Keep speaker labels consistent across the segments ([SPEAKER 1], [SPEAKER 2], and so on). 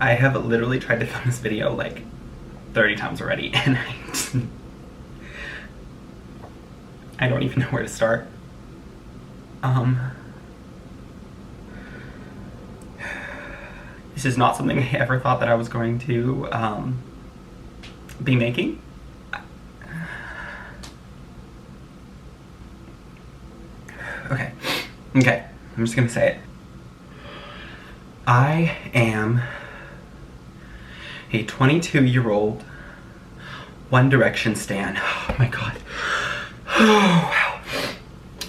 [SPEAKER 1] I have literally tried to film this video like 30 times already, and I don't even know where to start. This is not something I ever thought that I was going to be making. Okay, I'm just gonna say it. I am a 22-year-old One Direction stan. Oh my god. Oh wow.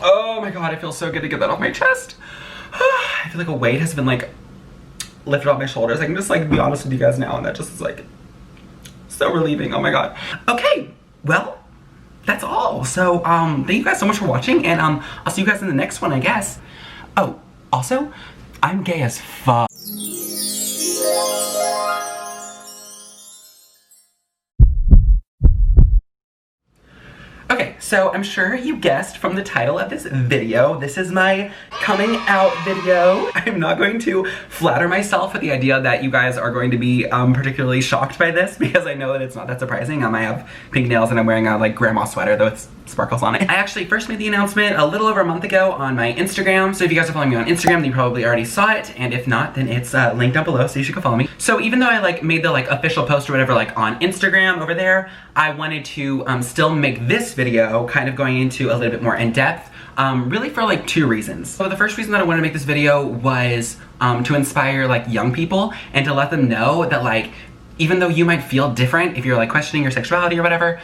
[SPEAKER 1] Oh my god, it feels so good to get that off my chest. I feel like a weight has been like lifted off my shoulders. I can just like be honest with you guys now, and that just is like so relieving. Oh my god. Okay, well, that's all. So thank you guys so much for watching, and I'll see you guys in the next one, I guess. Oh, also, I'm gay as fuck. Okay, so I'm sure you guessed from the title of this video, this is my coming out video. I'm not going to flatter myself with the idea that you guys are going to be particularly shocked by this, because I know that it's not that surprising. I have pink nails and I'm wearing a like grandma sweater, though it's sparkles on it. I actually first made the announcement a little over a month ago on my Instagram, so if you guys are following me on Instagram, then you probably already saw it, and if not, then it's linked down below, so you should go follow me. So even though I like made the like official post or whatever like on Instagram over there, I wanted to still make this video kind of going into a little bit more in depth, really for like two reasons. So the first reason that I wanted to make this video was to inspire like young people and to let them know that like, even though you might feel different if you're like questioning your sexuality or whatever,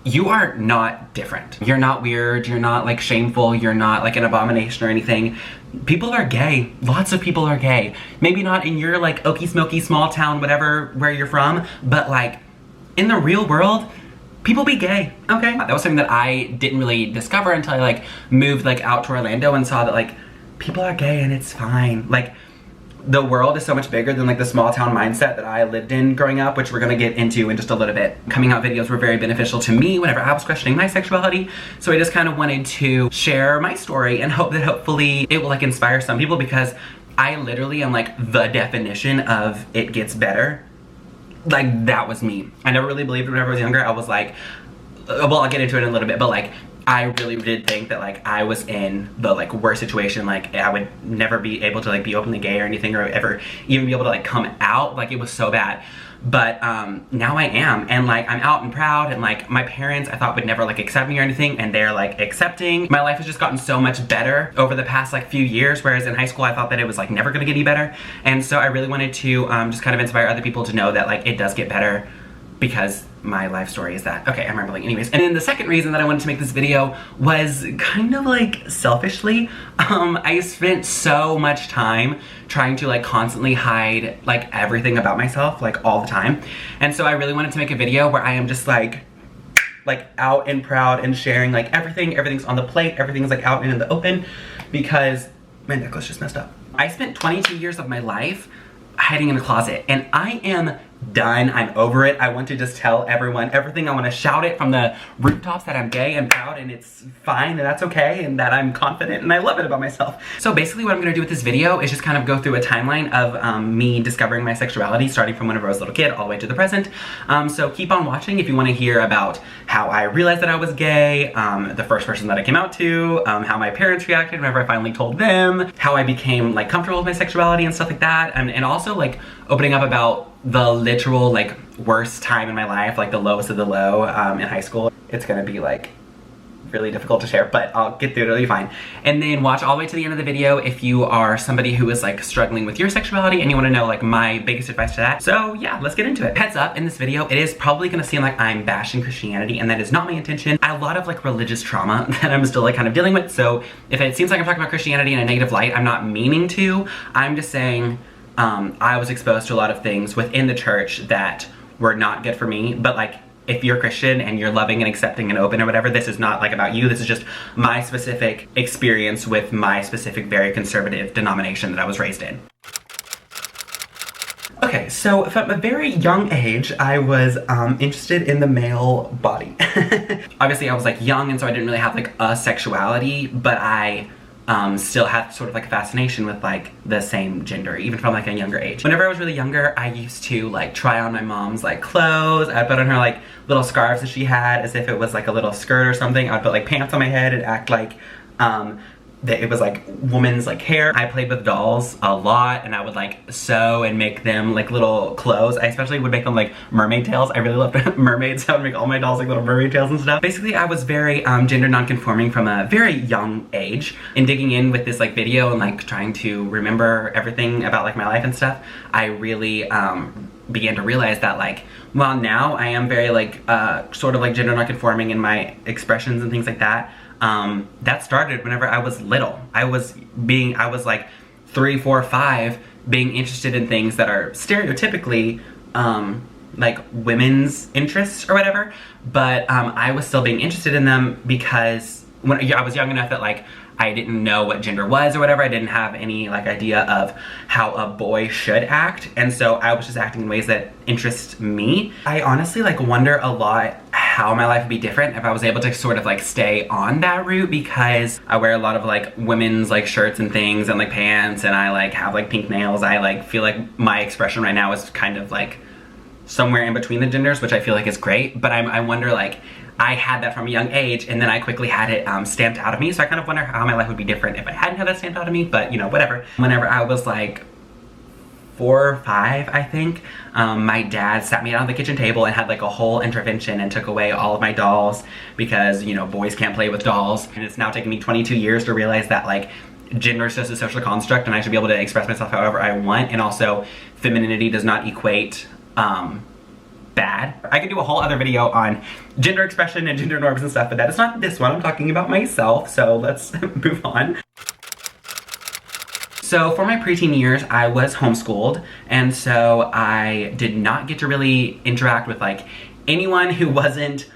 [SPEAKER 1] you are not different. You're not weird, you're not like shameful, you're not like an abomination or anything. People are gay. Lots of people are gay. Maybe not in your like okie smoky small town, whatever, where you're from, but like in the real world, people be gay, okay? That was something that I didn't really discover until I like moved like out to Orlando and saw that like people are gay and it's fine. Like the world is so much bigger than like the small town mindset that I lived in growing up, which we're gonna get into in just a little bit. Coming out videos were very beneficial to me whenever I was questioning my sexuality, so I just kind of wanted to share my story and hope that hopefully it will like inspire some people, because I literally am like the definition of it gets better. Like that was me. I never really believed it whenever I was younger. I was like, well, I'll get into it in a little bit, but like I really did think that like I was in the like worst situation. Like I would never be able to like be openly gay or anything, or ever even be able to like come out. Like it was so bad. But now I am, and like I'm out and proud, and like my parents I thought would never like accept me or anything, and they're like accepting. My life has just gotten so much better over the past like few years, whereas in high school I thought that it was like never gonna get any better. And so I really wanted to just kind of inspire other people to know that like it does get better, because my life story is that. Okay, I'm rambling anyways. And then the second reason that I wanted to make this video was kind of like selfishly. I spent so much time trying to like constantly hide like everything about myself, like all the time. And so I really wanted to make a video where I am just like out and proud and sharing like everything's on the plate, everything's like out and in the open, because my necklace just messed up. I spent 22 years of my life hiding in a closet, and I am done. I'm over it. I want to just tell everyone everything. I want to shout it from the rooftops that I'm gay and proud, and it's fine, and that's okay, and that I'm confident, and I love it about myself. So basically what I'm gonna do with this video is just kind of go through a timeline of me discovering my sexuality, starting from whenever I was a little kid all the way to the present. So keep on watching if you want to hear about how I realized that I was gay, the first person that I came out to, how my parents reacted whenever I finally told them, how I became like comfortable with my sexuality and stuff like that, and also like opening up about the literal like worst time in my life, like the lowest of the low in high school. It's gonna be like really difficult to share, but I'll get through it, it'll be fine. And then watch all the way to the end of the video if you are somebody who is like struggling with your sexuality and you want to know like my biggest advice to that. So yeah, let's get into it. Heads up, in this video it is probably gonna seem like I'm bashing Christianity, and that is not my intention. I have a lot of like religious trauma that I'm still like kind of dealing with, so if it seems like I'm talking about Christianity in a negative light, I'm not meaning to. I'm just saying I was exposed to a lot of things within the church that were not good for me, but like if you're Christian and you're loving and accepting and open or whatever, this is not like about you. This is just my specific experience with my specific very conservative denomination that I was raised in. Okay, so from a very young age, I was interested in the male body. Obviously I was like young, and so I didn't really have like a sexuality, but I still had sort of like a fascination with like the same gender, even from like a younger age. Whenever I was really younger, I used to like try on my mom's like clothes. I'd put on her like little scarves that she had as if it was like a little skirt or something. I'd put like pants on my head and act like that it was like woman's like hair. I played with dolls a lot, and I would like sew and make them like little clothes. I especially would make them like mermaid tails. I really loved mermaids, so I would make all my dolls like little mermaid tails and stuff. Basically, I was very gender non-conforming from a very young age. In digging in with this like video and like trying to remember everything about like my life and stuff, I really began to realize that like, while now I am very like sort of like gender non-conforming in my expressions and things like that, that started whenever I was little. I was like 3, 4, 5, being interested in things that are stereotypically like women's interests or whatever, but I was still being interested in them because when I was young enough that like I didn't know what gender was or whatever. I didn't have any like idea of how a boy should act, and so I was just acting in ways that interest me. I honestly like wonder a lot how my life would be different if I was able to sort of like stay on that route, because I wear a lot of like women's like shirts and things and like pants, and I like have like pink nails. I like feel like my expression right now is kind of like somewhere in between the genders, which I feel like is great, but I wonder like I had that from a young age, and then I quickly had it stamped out of me, so I kind of wonder how my life would be different if I hadn't had that stamped out of me, but you know, whatever. Whenever I was like 4 or 5, I think, my dad sat me down at the kitchen table and had like a whole intervention and took away all of my dolls because, you know, boys can't play with dolls. And it's now taken me 22 years to realize that like gender is just a social construct and I should be able to express myself however I want, and also femininity does not equate bad. I could do a whole other video on gender expression and gender norms and stuff, but that is not this one. I'm talking about myself, so let's move on. So for my preteen years, I was homeschooled, and so I did not get to really interact with like anyone who wasn't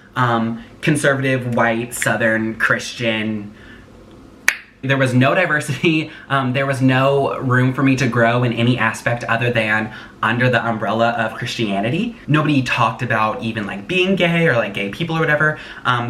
[SPEAKER 1] conservative, white, Southern, Christian. There was no diversity, there was no room for me to grow in any aspect other than under the umbrella of Christianity. Nobody talked about even like being gay or like gay people or whatever.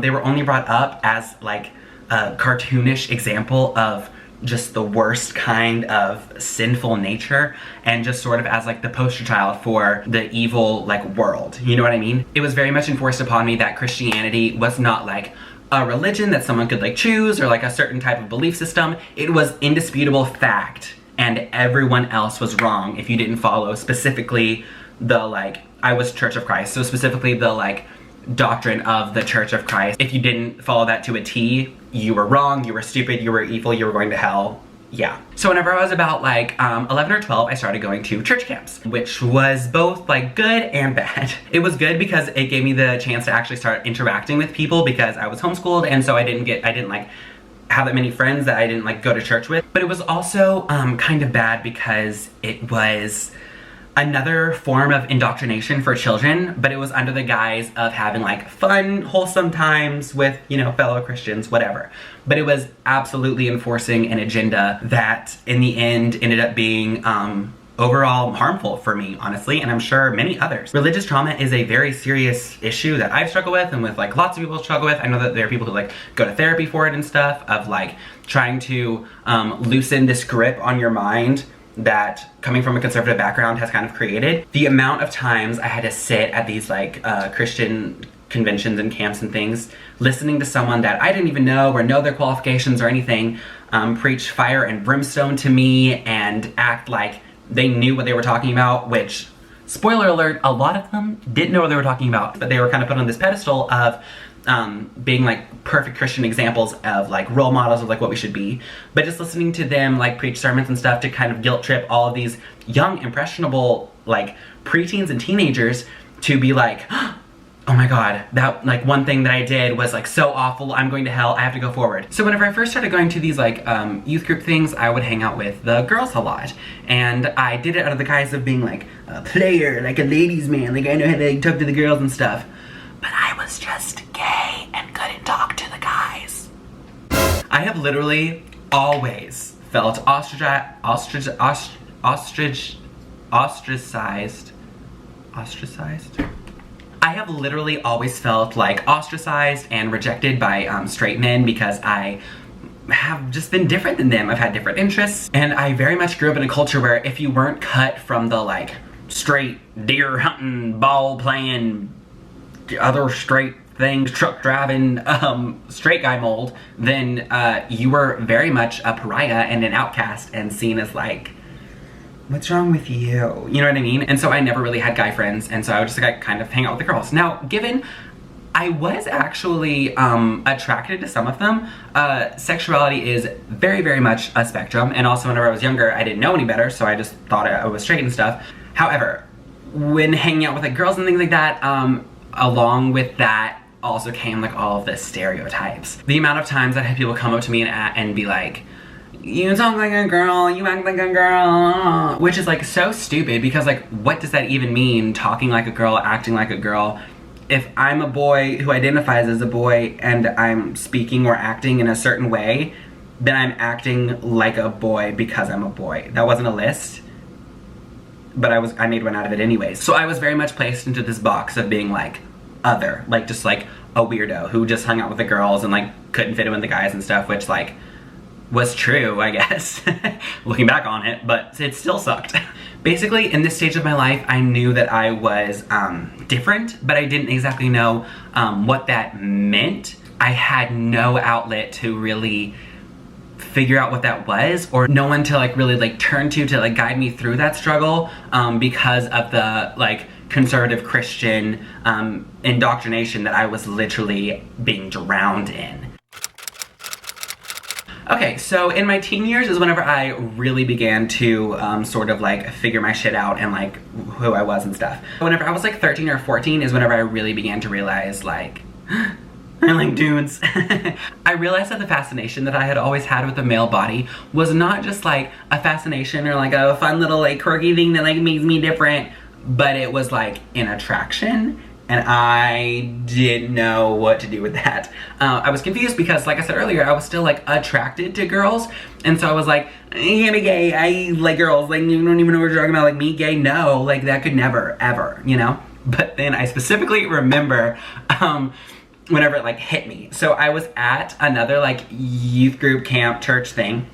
[SPEAKER 1] They were only brought up as like a cartoonish example of just the worst kind of sinful nature, and just sort of as like the poster child for the evil like world, you know what I mean? It was very much enforced upon me that Christianity was not like a religion that someone could like choose or like a certain type of belief system. It was indisputable fact, and everyone else was wrong if you didn't follow specifically the like, I was Church of Christ, so specifically the like doctrine of the Church of Christ. If you didn't follow that to a T, you were wrong, you were stupid, you were evil, you were going to hell. Yeah. So whenever I was about like 11 or 12, I started going to church camps, which was both like good and bad. It was good because it gave me the chance to actually start interacting with people because I was homeschooled, and so I didn't like have that many friends that I didn't like go to church with. But it was also kind of bad because it was another form of indoctrination for children, but it was under the guise of having like fun, wholesome times with, you know, fellow Christians, whatever. But it was absolutely enforcing an agenda that in the end ended up being overall harmful for me, honestly, and I'm sure many others. Religious trauma is a very serious issue that I've struggled with, and with like lots of people struggle with. I know that there are people who like go to therapy for it and stuff, of like trying to loosen this grip on your mind that coming from a conservative background has kind of created. The amount of times I had to sit at these like Christian conventions and camps and things, listening to someone that I didn't even know or know their qualifications or anything, preach fire and brimstone to me and act like they knew what they were talking about, which, spoiler alert, a lot of them didn't know what they were talking about, but they were kind of put on this pedestal of being like perfect Christian examples of like role models of like what we should be. But just listening to them like preach sermons and stuff to kind of guilt trip all of these young, impressionable like preteens and teenagers to be like, oh my god, that like one thing that I did was like so awful, I'm going to hell, I have to go forward. So whenever I first started going to these like youth group things, I would hang out with the girls a lot. And I did it under the guise of being like a player, like a ladies man, like I know how to like, talk to the girls and stuff. But I was just gay and couldn't talk to the guys. I have literally always felt ostracized. I have literally always felt like ostracized and rejected by straight men because I have just been different than them. I've had different interests, and I very much grew up in a culture where if you weren't cut from the like straight deer hunting, ball playing, other straight things, truck driving, straight guy mold, then you were very much a pariah and an outcast and seen as like, what's wrong with you? You know what I mean? And so I never really had guy friends, and so I would just like kind of hang out with the girls. Now, given I was actually attracted to some of them, sexuality is very, very much a spectrum, and also whenever I was younger, I didn't know any better, so I just thought I was straight and stuff. However, when hanging out with like girls and things like that, along with that also came like all of the stereotypes. The amount of times I had people come up to me and be like, you talk like a girl, you act like a girl, which is like so stupid because like what does that even mean, talking like a girl, acting like a girl? If I'm a boy who identifies as a boy and I'm speaking or acting in a certain way, then I'm acting like a boy because I'm a boy. That wasn't a list, but I made one out of it anyways. So I was very much placed into this box of being like other, like just like a weirdo who just hung out with the girls and like couldn't fit in with the guys and stuff, which like was true, I guess, looking back on it, but it still sucked. Basically, in this stage of my life, I knew that I was different, but I didn't exactly know what that meant. I had no outlet to really figure out what that was, or no one to like really like turn to like guide me through that struggle because of the like conservative Christian indoctrination that I was literally being drowned in. Okay, so in my teen years is whenever I really began to sort of like figure my shit out and like who I was and stuff. Whenever I was like 13 or 14 is whenever I really began to realize like, I like dudes. I realized that the fascination that I had always had with the male body was not just like a fascination or like a fun little like quirky thing that like makes me different, but it was like an attraction. And I didn't know what to do with that. I was confused because, like I said earlier, I was still like attracted to girls. And so I was like, I'm gay, I like girls, like you don't even know what you're talking about, like me gay, no, like that could never, ever, you know? But then I specifically remember whenever it like hit me. So I was at another like youth group camp church thing,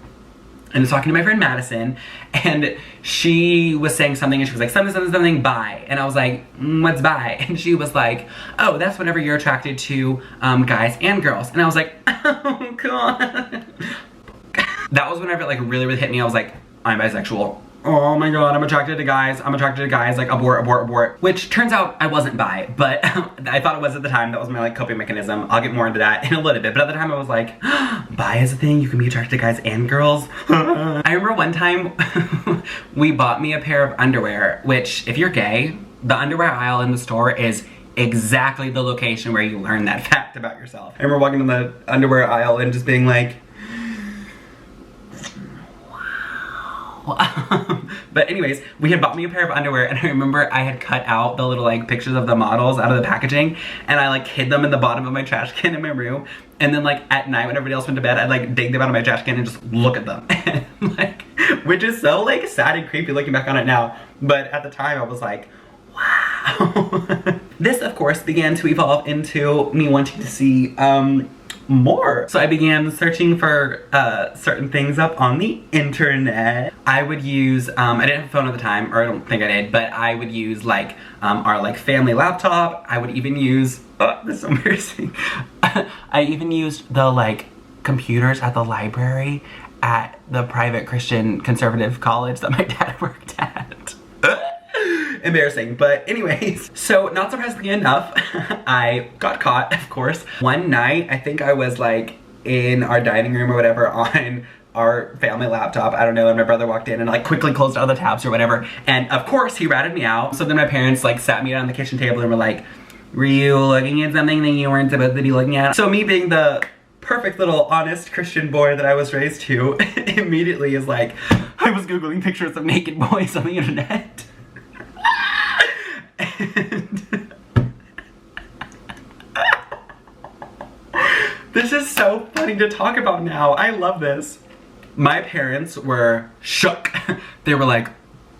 [SPEAKER 1] and I was talking to my friend Madison, and she was saying something, and she was like, something, bi. And I was like, what's bi? And she was like, oh, that's whenever you're attracted to guys and girls. And I was like, oh, God. That was whenever it like really, really hit me. I was like, I'm bisexual. Oh my God, I'm attracted to guys, like abort. Which turns out I wasn't bi, but I thought it was at the time. That was my like coping mechanism. I'll get more into that in a little bit, but at the time I was like, bi is a thing, you can be attracted to guys and girls. I remember one time we bought me a pair of underwear, which if you're gay, the underwear aisle in the store is exactly the location where you learn that fact about yourself. I remember walking in the underwear aisle and just being like, but anyways, we had bought me a pair of underwear, and I remember I had cut out the little like pictures of the models out of the packaging, and I like hid them in the bottom of my trash can in my room, and then like at night when everybody else went to bed, I'd like dig them out of my trash can and just look at them. And, like, which is so like sad and creepy looking back on it now, but at the time I was like, wow. This of course began to evolve into me wanting to see more. So I began searching for certain things up on the internet. I would use, I didn't have a phone at the time, or I don't think I did, but I would use like our like family laptop. I would even use, oh, this is so embarrassing. I even used the like computers at the library at the private Christian conservative college that my dad worked at. Embarrassing, but anyways, so not surprisingly enough, I got caught, of course. One night, I think I was like in our dining room or whatever on our family laptop, I don't know, and my brother walked in and like quickly closed all the tabs or whatever, and of course he ratted me out. So then my parents like sat me down on the kitchen table and were like, were you looking at something that you weren't supposed to be looking at? So me being the perfect little honest Christian boy that I was raised to, immediately is like, I was Googling pictures of naked boys on the internet. This is so funny to talk about now. I love this. My parents were shook. They were like,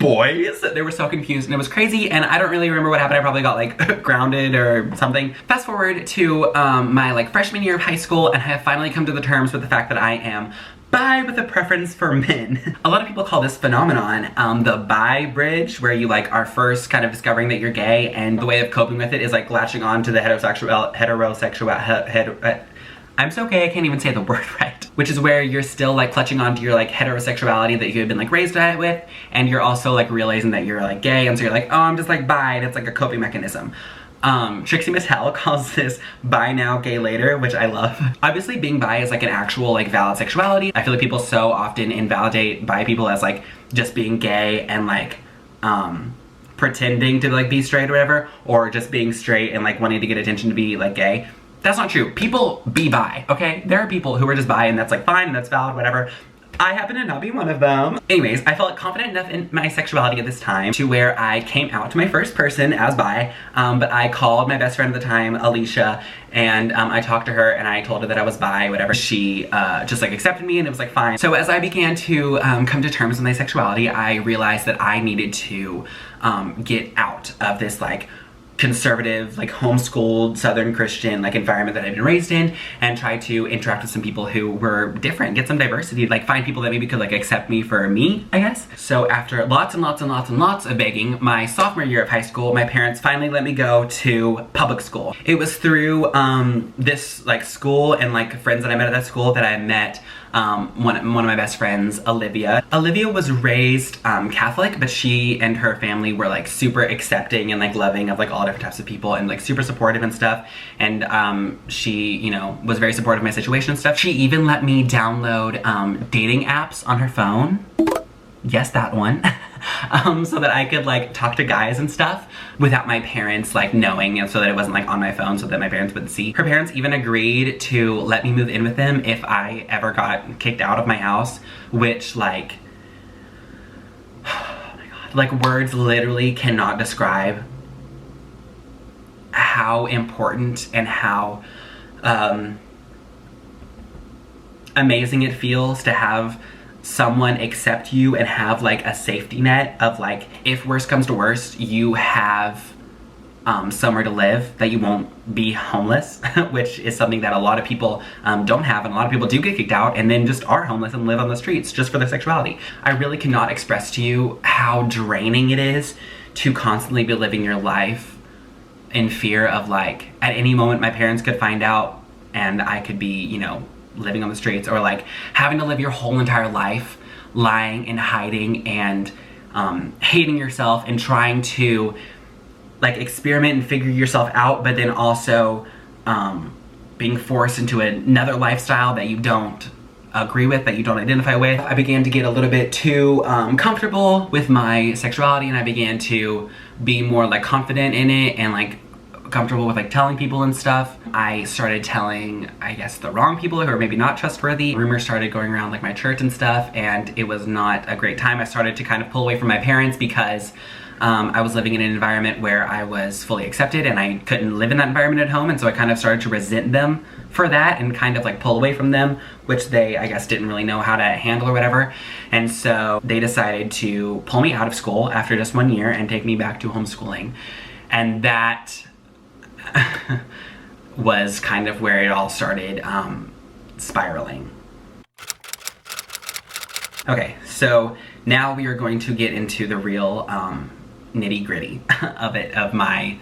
[SPEAKER 1] boys. They were so confused and it was crazy, and I don't really remember what happened. I probably got like grounded or something. Fast forward to my like freshman year of high school, and I have finally come to the terms with the fact that I am bi with a preference for men. A lot of people call this phenomenon the bi bridge, where you like are first kind of discovering that you're gay, and the way of coping with it is like latching on to the I'm so gay I can't even say the word right. Which is where you're still like clutching onto your like heterosexuality that you had been like raised with, and you're also like realizing that you're like gay, and so you're like, oh, I'm just like bi, and it's like a coping mechanism. Trixie Miss Hell calls this bi now, gay later, which I love. Obviously being bi is like an actual like valid sexuality. I feel like people so often invalidate bi people as like just being gay and like pretending to like be straight or whatever, or just being straight and like wanting to get attention to be like gay. That's not true. People be bi, okay? There are people who are just bi and that's like fine and that's valid, whatever. I happen to not be one of them. Anyways, I felt confident enough in my sexuality at this time to where I came out to my first person as bi, but I called my best friend at the time, Alicia, and I talked to her and I told her that I was bi, whatever. She just like accepted me and it was like fine. So as I began to come to terms with my sexuality, I realized that I needed to get out of this like conservative, like homeschooled Southern Christian like environment that I'd been raised in, and try to interact with some people who were different, get some diversity, like find people that maybe could like accept me for me, I guess. So after lots and lots and lots and lots of begging, my sophomore year of high school, my parents finally let me go to public school. It was through this like school and like friends that I met at that school that I met one of my best friends, Olivia. Olivia was raised Catholic, but she and her family were like super accepting and like loving of like all different types of people and like super supportive and stuff. And she, you know, was very supportive of my situation and stuff. She even let me download dating apps on her phone. Yes, that one. So that I could like talk to guys and stuff without my parents like knowing, and so that it wasn't like on my phone so that my parents wouldn't see. Her parents even agreed to let me move in with them if I ever got kicked out of my house, which like, oh my God, like words literally cannot describe how important and how amazing it feels to have someone accept you and have like a safety net of like, if worst comes to worst, you have somewhere to live, that you won't be homeless, which is something that a lot of people don't have, and a lot of people do get kicked out and then just are homeless and live on the streets just for their sexuality. I really cannot express to you how draining it is to constantly be living your life in fear of like, at any moment my parents could find out and I could be, you know, living on the streets, or like having to live your whole entire life lying and hiding and hating yourself and trying to like experiment and figure yourself out, but then also being forced into another lifestyle that you don't agree with, that you don't identify with. I began to get a little bit too comfortable with my sexuality, and I began to be more like confident in it and like comfortable with like telling people and stuff. I started telling, I guess, the wrong people who are maybe not trustworthy. Rumors started going around like my church and stuff, and it was not a great time. I started to kind of pull away from my parents because I was living in an environment where I was fully accepted and I couldn't live in that environment at home, and so I kind of started to resent them for that and kind of like pull away from them, which they, I guess, didn't really know how to handle or whatever. And so they decided to pull me out of school after just 1 year and take me back to homeschooling. And that was kind of where it all started spiraling. Okay, so now we are going to get into the real nitty-gritty of it, of my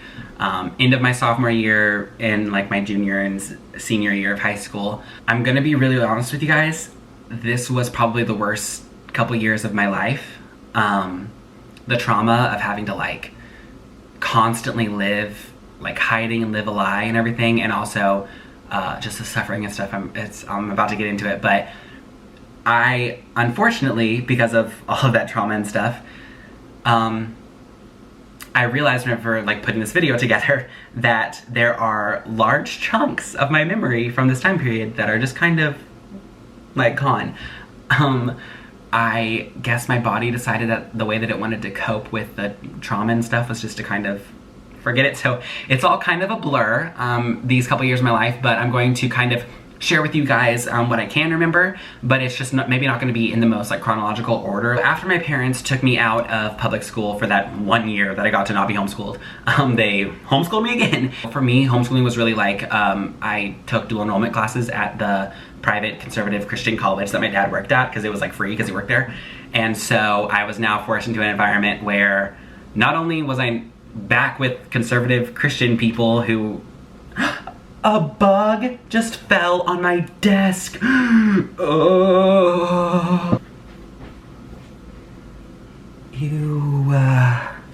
[SPEAKER 1] end of my sophomore year and like my junior and senior year of high school. I'm gonna be really honest with you guys. This was probably the worst couple years of my life. The trauma of having to like constantly live like hiding and live a lie and everything, and also just the suffering and stuff. I'm about to get into it, but I, unfortunately, because of all of that trauma and stuff, I realized whenever like putting this video together that there are large chunks of my memory from this time period that are just kind of like gone. I guess my body decided that the way that it wanted to cope with the trauma and stuff was just to kind of forget it. So it's all kind of a blur, these couple years of my life, but I'm going to kind of share with you guys what I can remember, but it's just maybe not going to be in the most like chronological order. After my parents took me out of public school for that 1 year that I got to not be homeschooled, they homeschooled me again. For me, homeschooling was really like, I took dual enrollment classes at the private conservative Christian college that my dad worked at because it was like free because he worked there. And so I was now forced into an environment where not only was I back with conservative Christian people who a bug just fell on my desk. Oh. Ew.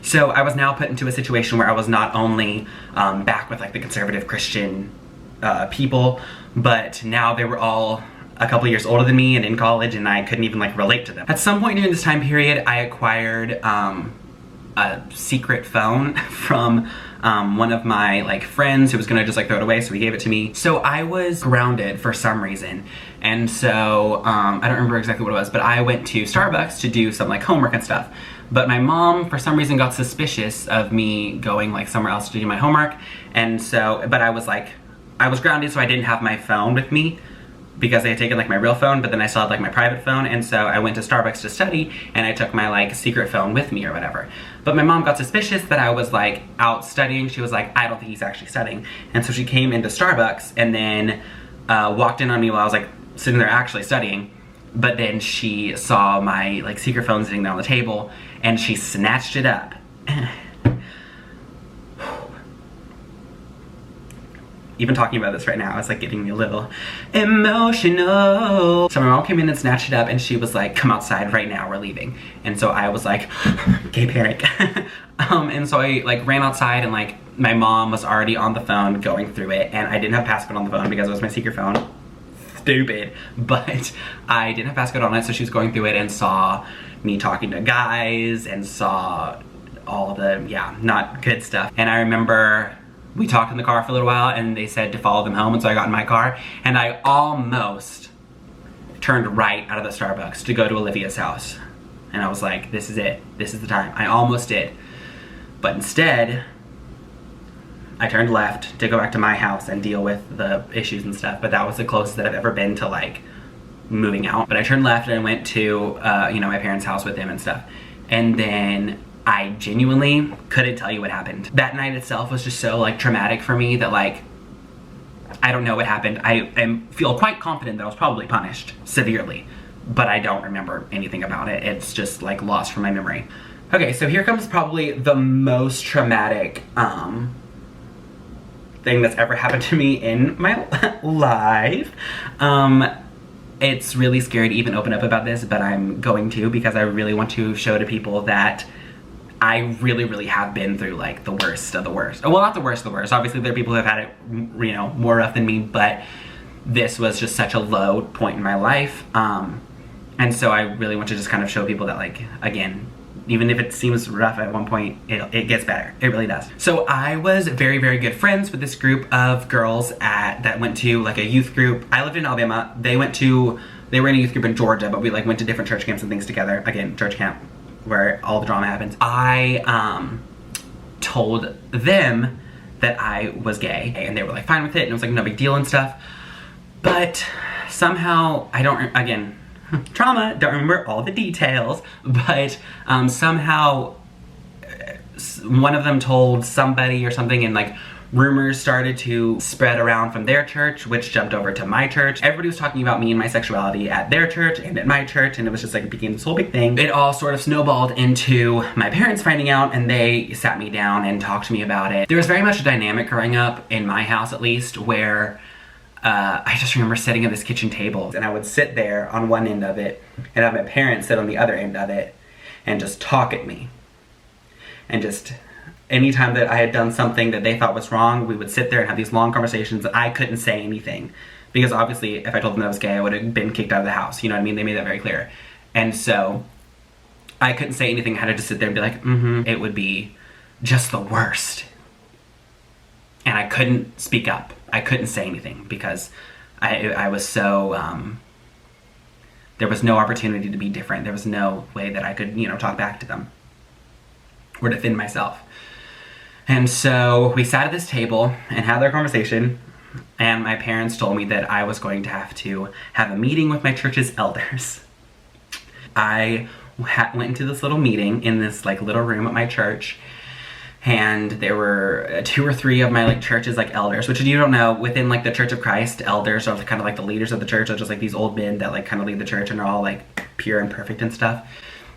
[SPEAKER 1] So I was now put into a situation where I was not only back with like the conservative Christian people, but now they were all a couple years older than me and in college, and I couldn't even like relate to them. At some point during this time period, I acquired a secret phone from one of my like friends who was gonna just like throw it away, so he gave it to me. So I was grounded for some reason, and so I don't remember exactly what it was, but I went to Starbucks to do some like homework and stuff. But my mom for some reason got suspicious of me going like somewhere else to do my homework, and so but I was grounded, so I didn't have my phone with me because they had taken like my real phone, but then I still had like my private phone, and so I went to Starbucks to study, and I took my like secret phone with me or whatever. But my mom got suspicious that I was like out studying. She was like, I don't think he's actually studying. And so she came into Starbucks and then walked in on me while I was like sitting there actually studying. But then she saw my like secret phone sitting there on the table, and she snatched it up. Even talking about this right now, it's like getting me a little emotional. So my mom came in and snatched it up, and she was like, come outside right now, we're leaving. And so I was like, gay panic. And so I like ran outside, and like my mom was already on the phone going through it, and I didn't have passcode on the phone because it was my secret phone. Stupid. But I didn't have passcode on it, so she was going through it and saw me talking to guys and saw all the, yeah, not good stuff. And I remember we talked in the car for a little while, and they said to follow them home, and so I got in my car, and I almost turned right out of the Starbucks to go to Olivia's house. And I was like, this is it. This is the time. I almost did. But instead, I turned left to go back to my house and deal with the issues and stuff, but that was the closest that I've ever been to like moving out. But I turned left and I went to, you know, my parents' house with them and stuff. And then I genuinely couldn't tell you what happened. That night itself was just so like traumatic for me that like, I don't know what happened. I feel quite confident that I was probably punished severely, but I don't remember anything about it. It's just like lost from my memory. Okay, so here comes probably the most traumatic thing that's ever happened to me in my life. It's really scary to even open up about this, but I'm going to because I really want to show to people that I really have been through like the worst of the worst. Well, not the worst of the worst. Obviously there are people who have had it, you know, more rough than me, but this was just such a low point in my life. And so I really want to just kind of show people that like, again, even if it seems rough at one point, it gets better. It really does. So I was very good friends with this group of girls that went to like a youth group. I lived in Alabama. They were in a youth group in Georgia, but we like went to different church camps and things together. Again, church camp, where all the drama happens. I told them that I was gay, and they were like fine with it, and it was like no big deal and stuff. But somehow, again, trauma, don't remember all the details, but somehow one of them told somebody or something, and like rumors started to spread around from their church, which jumped over to my church. Everybody was talking about me and my sexuality at their church and at my church, and it was just like it became this whole big thing. It all sort of snowballed into my parents finding out, and they sat me down and talked to me about it. There was very much a dynamic growing up, in my house at least, where I just remember sitting at this kitchen table, and I would sit there on one end of it and have my parents sit on the other end of it and just talk at me. And just anytime that I had done something that they thought was wrong, we would sit there and have these long conversations that I couldn't say anything. Because obviously, if I told them that I was gay, I would have been kicked out of the house. You know what I mean? They made that very clear. And so I couldn't say anything. I had to just sit there and be like, It would be just the worst. And I couldn't speak up. I couldn't say anything because I was so, there was no opportunity to be different. There was no way that I could, you know, talk back to them or defend myself. And so we sat at this table and had our conversation. and my parents told me that I was going to have a meeting with my church's elders. I went into this little meeting in this like little room at my church, and there were 2 or 3 of my like church's like elders, which if you don't know, within like the Church of Christ, elders are kind of like the leaders of the church. They're just like these old men that like kind of lead the church, and they're all like pure and perfect and stuff.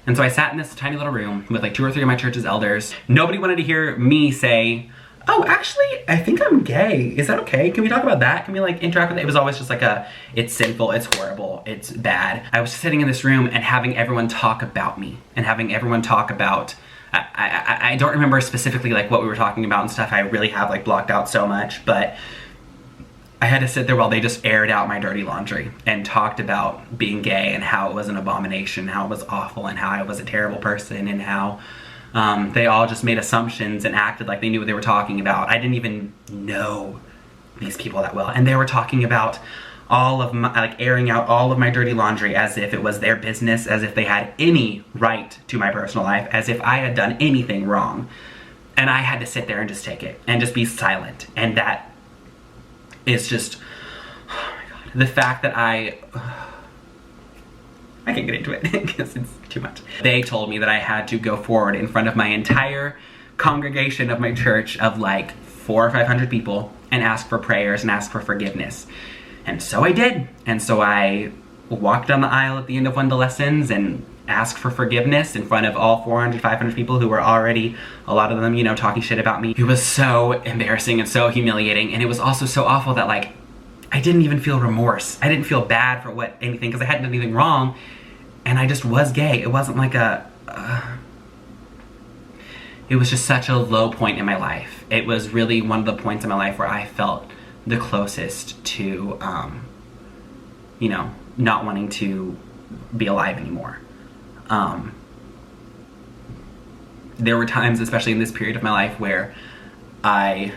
[SPEAKER 1] And so I sat in this tiny little room with like 2 or 3 of my church's elders. Nobody wanted to hear me say, oh, actually, I think I'm gay. Is that okay? Can we talk about that? Can we like interact with it? It was always just like it's sinful, it's horrible, it's bad. I was sitting in this room and having everyone talk about me, and having everyone talk about, I don't remember specifically like what we were talking about and stuff. I really have like blocked out so much, but I had to sit there while they just aired out my dirty laundry and talked about being gay and how it was an abomination, how it was awful, and how I was a terrible person, and how they all just made assumptions and acted like they knew what they were talking about. I didn't even know these people that well, and they were talking about all of my, like airing out all of my dirty laundry as if it was their business, as if they had any right to my personal life, as if I had done anything wrong. And I had to sit there and just take it and just be silent. And that is just, oh my God, the fact that I can't get into it because it's too much. They told me that I had to go forward in front of my entire congregation of my church of like 400 or 500 people and ask for prayers and ask for forgiveness. And so I did. And so I walked down the aisle at the end of one of the lessons and asked for forgiveness in front of all 400, 500 people who were already, a lot of them, you know, talking shit about me. It was so embarrassing and so humiliating. And it was also so awful that like, I didn't even feel remorse. I didn't feel bad for anything because I hadn't done anything wrong. And I just was gay. It wasn't like it was just such a low point in my life. It was really one of the points in my life where I felt the closest to, you know, not wanting to be alive anymore. There were times, especially in this period of my life, where I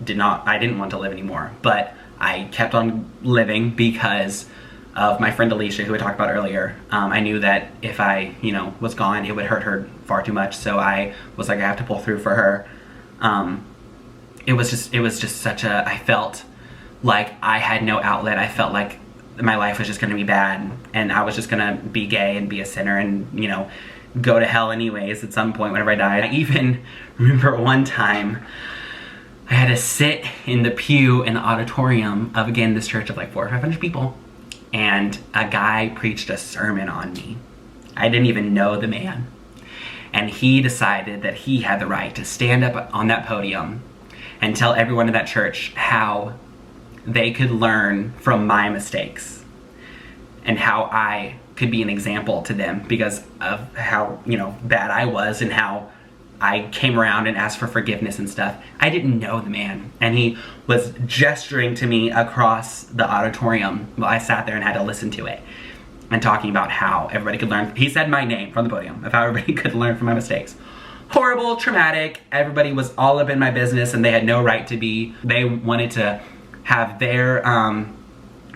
[SPEAKER 1] didn't want to live anymore, but I kept on living because of my friend Alicia, who I talked about earlier. I knew that if I, you know, was gone, it would hurt her far too much, so I was like, I have to pull through for her. It was just such a, I felt like I had no outlet. I felt like my life was just gonna be bad, and I was just gonna be gay and be a sinner and, you know, go to hell anyways at some point whenever I died. I even remember one time I had to sit in the pew in the auditorium of, again, this church of like 400 or 500 people, and a guy preached a sermon on me. I didn't even know the man. And he decided that he had the right to stand up on that podium and tell everyone in that church how they could learn from my mistakes and how I could be an example to them because of how, you know, bad I was and how I came around and asked for forgiveness and stuff. I didn't know the man, and he was gesturing to me across the auditorium while I sat there and had to listen to it, and talking about how everybody could learn. He said my name from the podium, of how everybody could learn from my mistakes. Horrible, traumatic, everybody was all up in my business and they had no right to be. They wanted to have their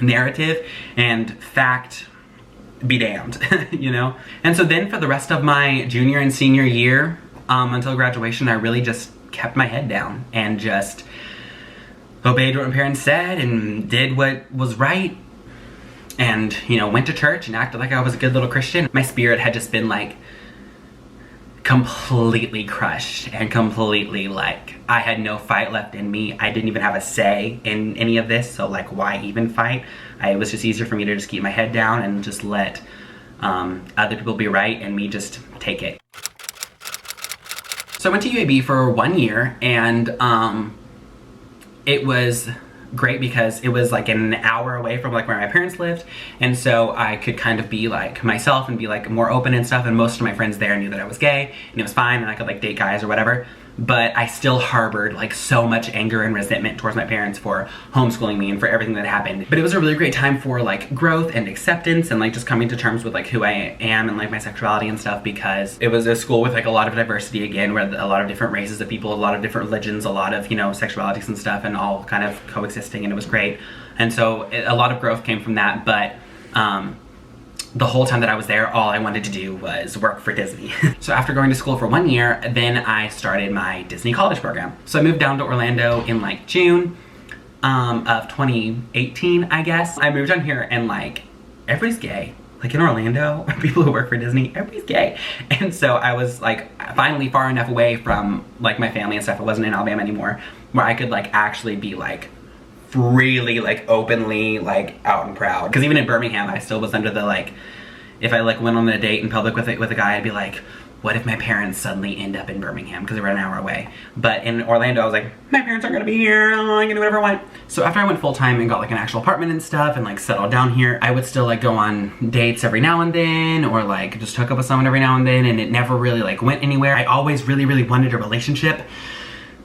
[SPEAKER 1] narrative, and fact be damned, you know? And so then for the rest of my junior and senior year, until graduation, I really just kept my head down and just obeyed what my parents said and did what was right, and, you know, went to church and acted like I was a good little Christian. My spirit had just been like completely crushed and completely like I had no fight left in me. I didn't even have a say in any of this, so like why even fight? It was just easier for me to just keep my head down and just let other people be right and me just take it. So I went to UAB for 1 year, and it was great because it was like an hour away from like where my parents lived, and so I could kind of be like myself and be like more open and stuff, and most of my friends there knew that I was gay and it was fine and I could like date guys or whatever. But I still harbored like so much anger and resentment towards my parents for homeschooling me and for everything that happened. But it was a really great time for like growth and acceptance and like just coming to terms with like who I am and like my sexuality and stuff, because it was a school with like a lot of diversity again, where a lot of different races of people, a lot of different religions, a lot of, you know, sexualities and stuff, and all kind of coexisting, and it was great. And so a lot of growth came from that, but the whole time that I was there, all I wanted to do was work for Disney. So after going to school for 1 year, then I started my Disney college program. So I moved down to Orlando in like June. of 2018, I guess. I moved down here and like, everybody's gay. Like in Orlando, people who work for Disney, everybody's gay. And so I was like finally far enough away from like my family and stuff. I wasn't in Alabama anymore, where I could like actually be like freely, like openly, like out and proud. Because even in Birmingham, I still was under the like, if I like went on a date in public with a guy, I'd be like, what if my parents suddenly end up in Birmingham because they were an hour away? But in Orlando, I was like, my parents aren't gonna be here, I can do whatever I want. So after I went full time and got like an actual apartment and stuff and like settled down here, I would still like go on dates every now and then, or like just hook up with someone every now and then, and it never really like went anywhere. I always really, really wanted a relationship,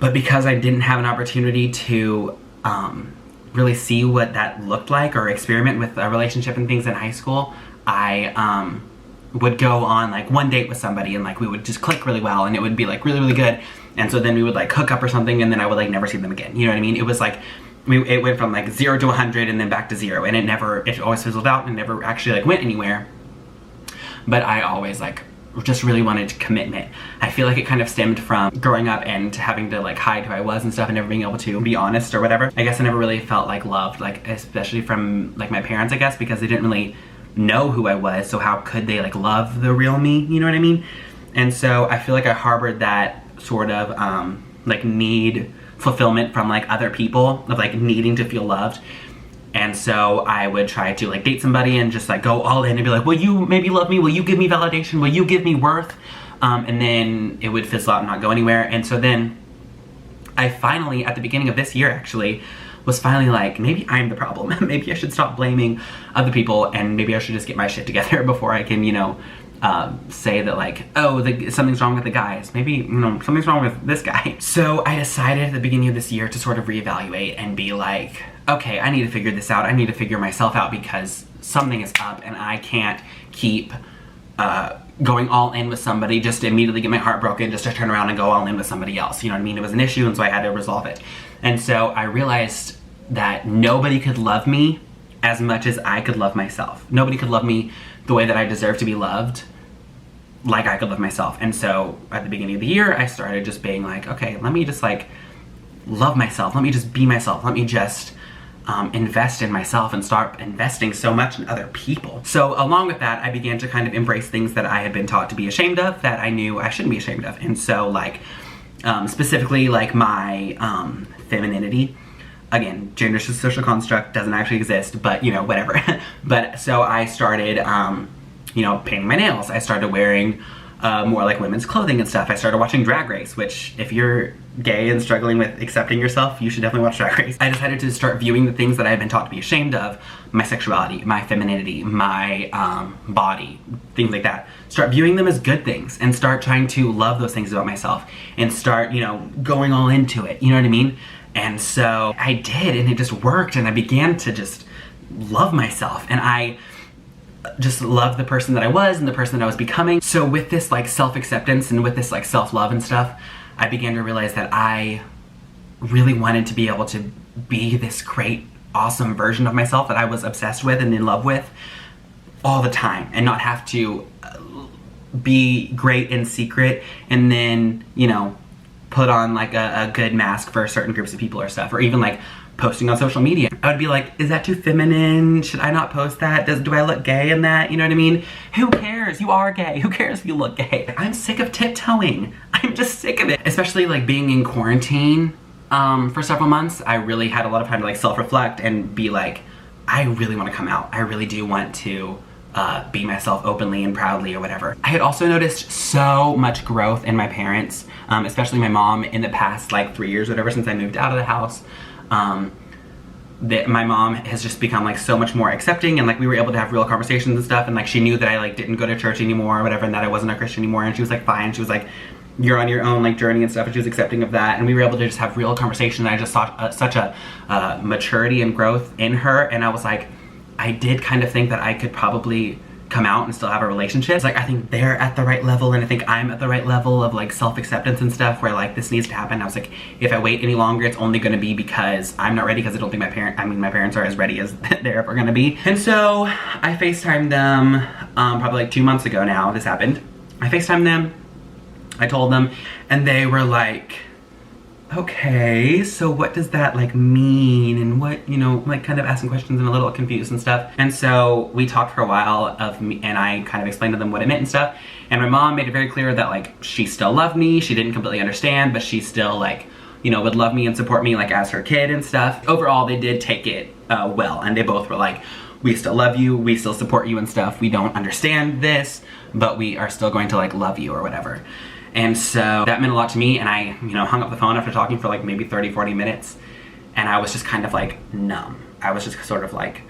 [SPEAKER 1] but because I didn't have an opportunity to really see what that looked like or experiment with a relationship and things in high school, I would go on like one date with somebody and like we would just click really well and it would be like really, really good. And so then we would like hook up or something and then I would like never see them again. You know what I mean? It was like, it went from like 0 to 100 and then back to 0, and it always fizzled out and never actually like went anywhere. But I always like just really wanted commitment. I feel like it kind of stemmed from growing up and having to like hide who I was and stuff and never being able to be honest or whatever. I guess I never really felt like loved, like especially from like my parents, I guess, because they didn't really know who I was, so how could they like love the real me, you know what I mean? And so I feel like I harbored that sort of like need fulfillment from like other people, of like needing to feel loved. And so I would try to like date somebody and just like go all in and be like, will you maybe love me? Will you give me validation? Will you give me worth? And then it would fizzle out and not go anywhere. And so then I finally, at the beginning of this year actually, was finally like, maybe I'm the problem. Maybe I should stop blaming other people and maybe I should just get my shit together before I can, you know, say that like, oh, something's wrong with the guys. Maybe, you know, something's wrong with this guy. So I decided at the beginning of this year to sort of reevaluate and be like, okay, I need to figure this out. I need to figure myself out because something is up and I can't keep going all in with somebody just to immediately get my heart broken just to turn around and go all in with somebody else. You know what I mean? It was an issue and so I had to resolve it. And so I realized that nobody could love me as much as I could love myself. Nobody could love me the way that I deserve to be loved like I could love myself. And so at the beginning of the year, I started just being like, okay, let me just like love myself. Let me just be myself. Let me just invest in myself and start investing so much in other people. So along with that, I began to kind of embrace things that I had been taught to be ashamed of that I knew I shouldn't be ashamed of. And so like, specifically like my femininity. Again, gender is a social construct, doesn't actually exist, but you know, whatever. But so I started, you know, painting my nails. I started wearing more like women's clothing and stuff. I started watching Drag Race, which if you're gay and struggling with accepting yourself, you should definitely watch Drag Race. I decided to start viewing the things that I had been taught to be ashamed of, my sexuality, my femininity, my body, things like that. Start viewing them as good things and start trying to love those things about myself and start, you know, going all into it, you know what I mean? And so I did, and it just worked, and I began to just love myself, and I just loved the person that I was and the person that I was becoming. So with this like self-acceptance and with this like self-love and stuff, I began to realize that I really wanted to be able to be this great, awesome version of myself that I was obsessed with and in love with all the time, and not have to be great in secret and then, you know, put on like a good mask for certain groups of people or stuff, or even like posting on social media. I would be like, is that too feminine? Should I not post that? Do I look gay in that? You know what I mean? Who cares? You are gay. Who cares if you look gay? I'm sick of tiptoeing. I'm just sick of it. Especially like being in quarantine for several months, I really had a lot of time to like self-reflect and be like, I really want to come out. I really do want to be myself openly and proudly or whatever. I had also noticed so much growth in my parents, especially my mom in the past like 3 years or whatever since I moved out of the house. That my mom has just become like so much more accepting, and like we were able to have real conversations and stuff, and like she knew that I like didn't go to church anymore or whatever, and that I wasn't a Christian anymore, and she was like fine. She was like, you're on your own like journey and stuff, and she was accepting of that, and we were able to just have real conversation. And I just saw such a maturity and growth in her, and I was like, I did kind of think that I could probably come out and still have a relationship. It's like, I think they're at the right level and I think I'm at the right level of like self-acceptance and stuff where like this needs to happen. I was like, if I wait any longer, it's only gonna be because I'm not ready, because I don't think my parents are as ready as they're ever gonna be. And so I FaceTimed them probably like 2 months ago now, this happened. I FaceTimed them, I told them, and they were like, okay, so what does that like mean? And what, you know, like kind of asking questions and a little confused and stuff. And so we talked for a while and I kind of explained to them what it meant and stuff. And my mom made it very clear that like she still loved me. She didn't completely understand, but she still like, you know, would love me and support me like as her kid and stuff. Overall, they did take it well, and they both were like, we still love you, we still support you and stuff. We don't understand this, but we are still going to like love you or whatever. And so that meant a lot to me, and I, you know, hung up the phone after talking for like maybe 30, 40 minutes, and I was just kind of like numb. I was just sort of like,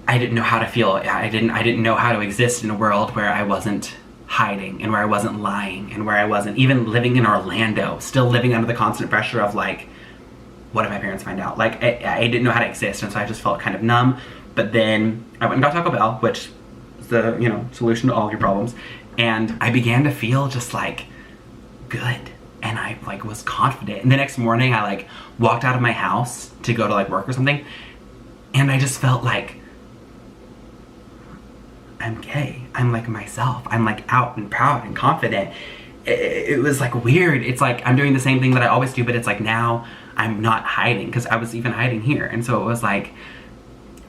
[SPEAKER 1] I didn't know how to feel. I didn't know how to exist in a world where I wasn't hiding and where I wasn't lying and where I wasn't even living in Orlando, still living under the constant pressure of like, what if my parents find out? Like, I didn't know how to exist, and so I just felt kind of numb. But then I went and got Taco Bell, which is the, you know, solution to all your problems. And I began to feel just like good. And I like was confident. And the next morning I like walked out of my house to go to like work or something. And I just felt like, I'm gay. I'm like myself. I'm like out and proud and confident. It was like weird. It's like I'm doing the same thing that I always do, but it's like now I'm not hiding, because I was even hiding here. And so it was like,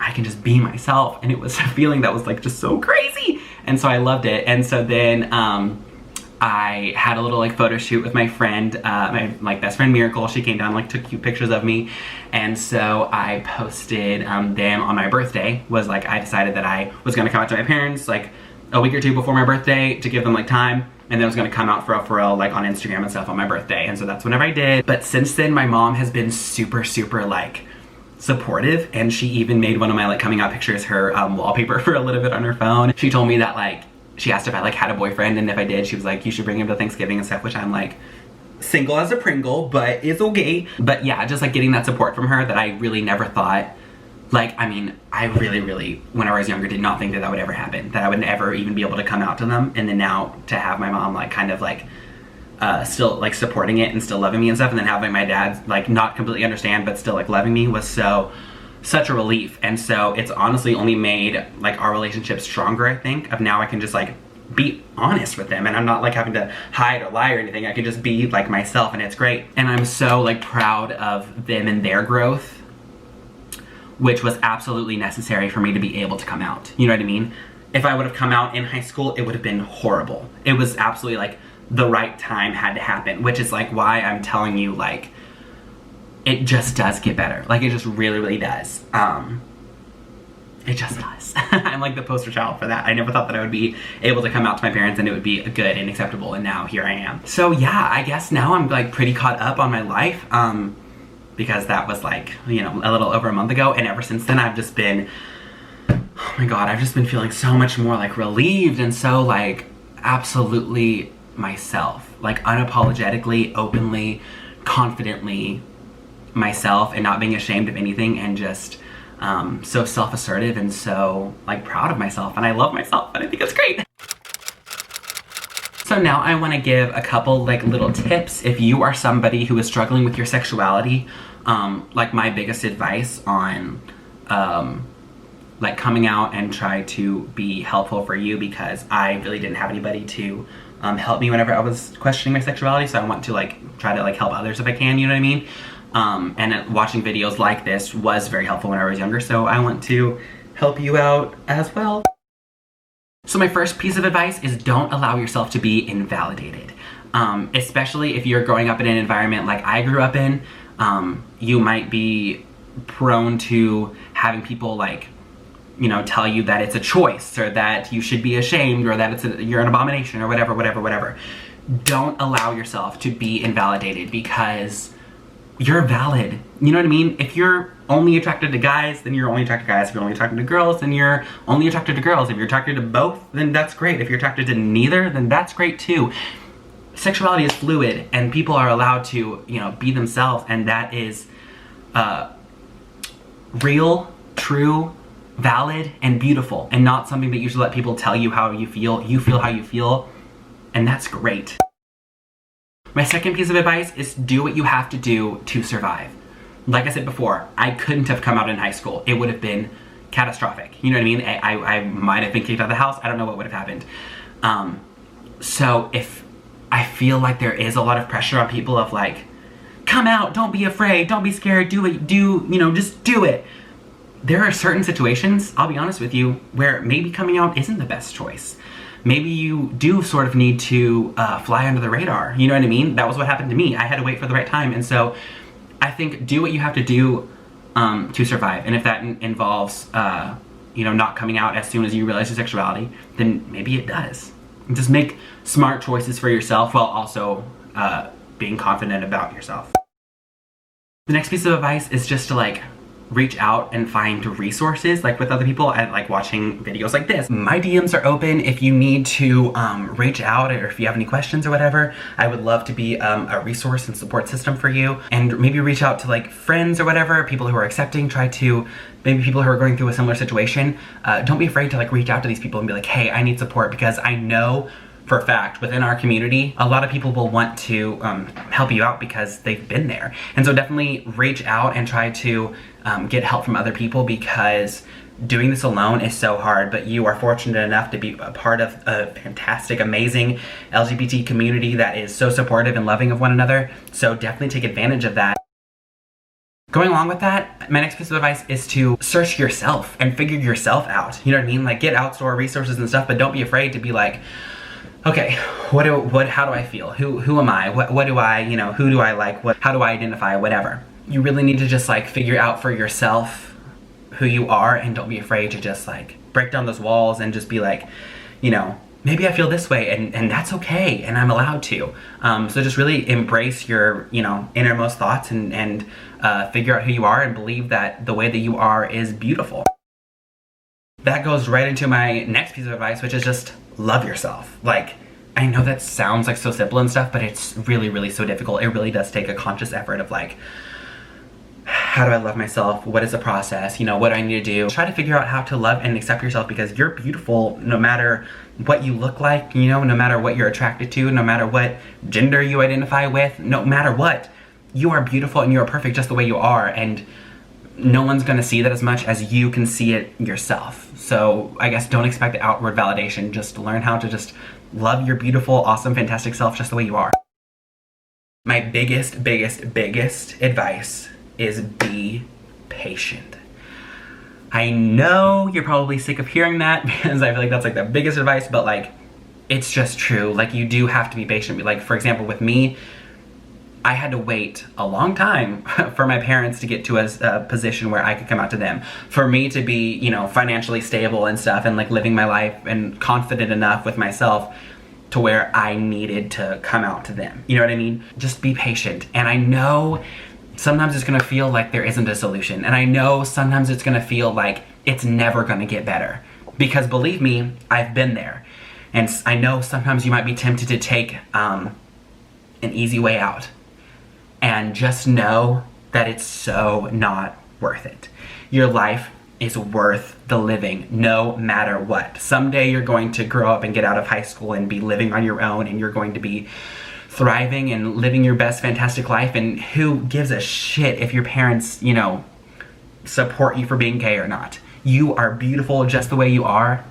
[SPEAKER 1] I can just be myself, and it was a feeling that was like just so crazy. And so I loved it. And so then I had a little like photo shoot with my friend, my like best friend Miracle. She came down, like took cute pictures of me. And so I posted them on my birthday. Was like, I decided that I was gonna come out to my parents like a week or two before my birthday to give them like time. And then I was gonna come out for real like on Instagram and stuff on my birthday. And so that's whenever I did. But since then, my mom has been super, super like supportive, and she even made one of my like coming out pictures her wallpaper for a little bit on her phone. She told me that like, she asked if I like had a boyfriend, and if I did, she was like, you should bring him to Thanksgiving and stuff, which I'm like, single as a Pringle, but it's okay. But yeah, just like getting that support from her that I really never thought, like, I mean, I really, when I was younger, did not think that that would ever happen, that I would never even be able to come out to them. And then now to have my mom like kind of like still like supporting it and still loving me and stuff, and then having my dad like not completely understand but still like loving me was such a relief. And so it's honestly only made like our relationship stronger, I think, of now I can just like be honest with them, and I'm not like having to hide or lie or anything. I can just be like myself, and it's great. And I'm so like proud of them and their growth, which was absolutely necessary for me to be able to come out. You know what I mean? If I would have come out in high school, it would have been horrible. It was absolutely like the right time had to happen, which is like why I'm telling you, like, it just does get better. Like, it just really does. It just does. I'm like the poster child for that. I never thought that I would be able to come out to my parents and it would be good and acceptable, and now here I am. So yeah, I guess now I'm like pretty caught up on my life, because that was like, you know, a little over a month ago, and ever since then I've just been, oh my god, I've just been feeling so much more like relieved and so like absolutely myself, like unapologetically, openly, confidently myself, and not being ashamed of anything, and just so self-assertive and so like proud of myself, and I love myself, and I think it's great. So now I want to give a couple like little tips if you are somebody who is struggling with your sexuality. Like my biggest advice on like coming out and try to be helpful for you, because I really didn't have anybody to help me whenever I was questioning my sexuality, so I want to like try to like help others if I can, you know what I mean? And watching videos like this was very helpful when I was younger, so I want to help you out as well. So my first piece of advice is don't allow yourself to be invalidated. Especially if you're growing up in an environment like I grew up in, you might be prone to having people like, you know, tell you that it's a choice, or that you should be ashamed, or that you're an abomination, or whatever. Don't allow yourself to be invalidated, because you're valid. You know what I mean? If you're only attracted to guys, then you're only attracted to guys. If you're only attracted to girls, then you're only attracted to girls. If you're attracted to both, then that's great. If you're attracted to neither, then that's great too. Sexuality is fluid, and people are allowed to, you know, be themselves, and that is real, true, valid, and beautiful, and not something that you should let people tell you how you feel. You feel how you feel, and that's great. My second piece of advice is do what you have to do to survive. Like I said before, I couldn't have come out in high school. It would have been catastrophic. You know what I mean? I might have been kicked out of the house. I don't know what would have happened. So if I feel like there is a lot of pressure on people of like, come out, don't be afraid, don't be scared, do it, just do it. There are certain situations, I'll be honest with you, where maybe coming out isn't the best choice. Maybe you do sort of need to fly under the radar, you know what I mean? That was what happened to me. I had to wait for the right time, and so I think do what you have to do to survive. And if that involves, not coming out as soon as you realize your sexuality, then maybe it does. Just make smart choices for yourself while also being confident about yourself. The next piece of advice is just to reach out and find resources with other people. I like watching videos like this. My DMs are open if you need to reach out, or if you have any questions or whatever. I would love to be a resource and support system for you, and maybe reach out to friends or whatever, people who are accepting. Maybe people who are going through a similar situation. Don't be afraid to reach out to these people and be like, hey, I need support, because I know for a fact within our community, a lot of people will want to help you out because they've been there. And so definitely reach out and try to get help from other people, because doing this alone is so hard, but you are fortunate enough to be a part of a fantastic, amazing LGBT community that is so supportive and loving of one another. So definitely take advantage of that. Going along with that, my next piece of advice is to search yourself and figure yourself out. You know what I mean? Get outsource resources and stuff, but don't be afraid to be okay, how do I feel? Who am I? What do I, who do I like? How do I identify? Whatever. You really need to just figure out for yourself who you are, and don't be afraid to just break down those walls and just be maybe I feel this way, and that's okay, and I'm allowed to. So just really embrace your, innermost thoughts and figure out who you are, and believe that the way that you are is beautiful. That goes right into my next piece of advice, which is just love yourself. I know that sounds so simple and stuff, but it's really, really so difficult. It really does take a conscious effort of how do I love myself? What is the process? What do I need to do? Try to figure out how to love and accept yourself, because you're beautiful no matter what you look like, no matter what you're attracted to, no matter what gender you identify with, no matter what. You are beautiful and you are perfect just the way you are, and no one's gonna see that as much as you can see it yourself. So I guess don't expect the outward validation. Just learn how to just love your beautiful, awesome, fantastic self just the way you are. My biggest advice is be patient. I know you're probably sick of hearing that, because I feel like that's the biggest advice, but it's just true. You do have to be patient. For example, with me, I had to wait a long time for my parents to get to a position where I could come out to them. For me to be, financially stable and stuff, and living my life and confident enough with myself to where I needed to come out to them. You know what I mean? Just be patient. And I know sometimes it's gonna feel like there isn't a solution. And I know sometimes it's gonna feel like it's never gonna get better. Because believe me, I've been there. And I know sometimes you might be tempted to take an easy way out. And just know that it's so not worth it. Your life is worth the living, no matter what. Someday you're going to grow up and get out of high school and be living on your own, and you're going to be thriving and living your best fantastic life, and who gives a shit if your parents, support you for being gay or not. You are beautiful just the way you are.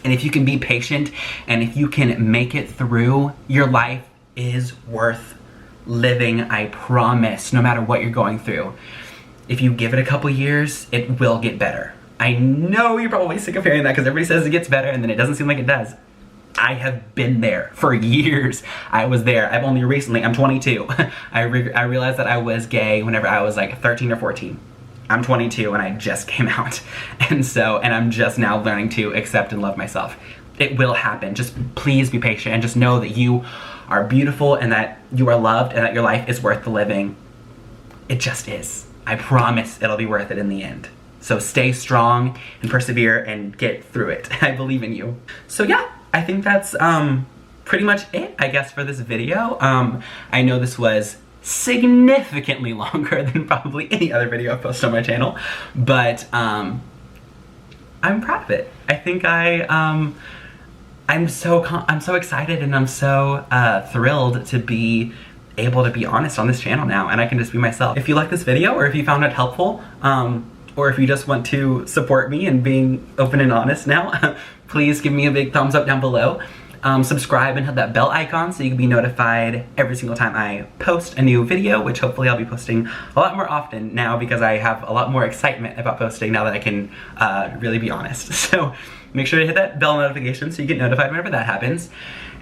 [SPEAKER 1] And if you can be patient, and if you can make it through, your life is worth living, I promise, no matter what you're going through. If you give it a couple years, it will get better. I know you're probably sick of hearing that, because everybody says it gets better and then it doesn't seem like it does. I have been there for years. I was there. I'm 22. I realized that I was gay whenever I was 13 or 14. I'm 22 and I just came out. And I'm just now learning to accept and love myself. It will happen. Just please be patient, and just know that you are beautiful, and that you are loved, and that your life is worth the living. It just is. I promise it'll be worth it in the end. So stay strong and persevere and get through it. I believe in you. So yeah, I think that's pretty much it, I guess, for this video. I know this was significantly longer than probably any other video I've posted on my channel, but I'm proud of it. I think I'm so excited, and I'm so thrilled to be able to be honest on this channel now, and I can just be myself. If you like this video, or if you found it helpful, or if you just want to support me in being open and honest now, please give me a big thumbs up down below. Subscribe and hit that bell icon so you can be notified every single time I post a new video, which hopefully I'll be posting a lot more often now because I have a lot more excitement about posting now that I can really be honest. So make sure to hit that bell notification so you get notified whenever that happens.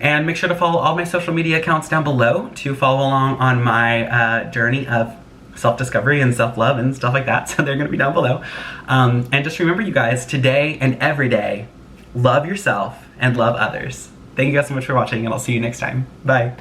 [SPEAKER 1] And make sure to follow all my social media accounts down below to follow along on my journey of self-discovery and self-love and stuff like that. So they're gonna be down below. And just remember, you guys, today and every day, love yourself and love others. Thank you guys so much for watching, and I'll see you next time. Bye.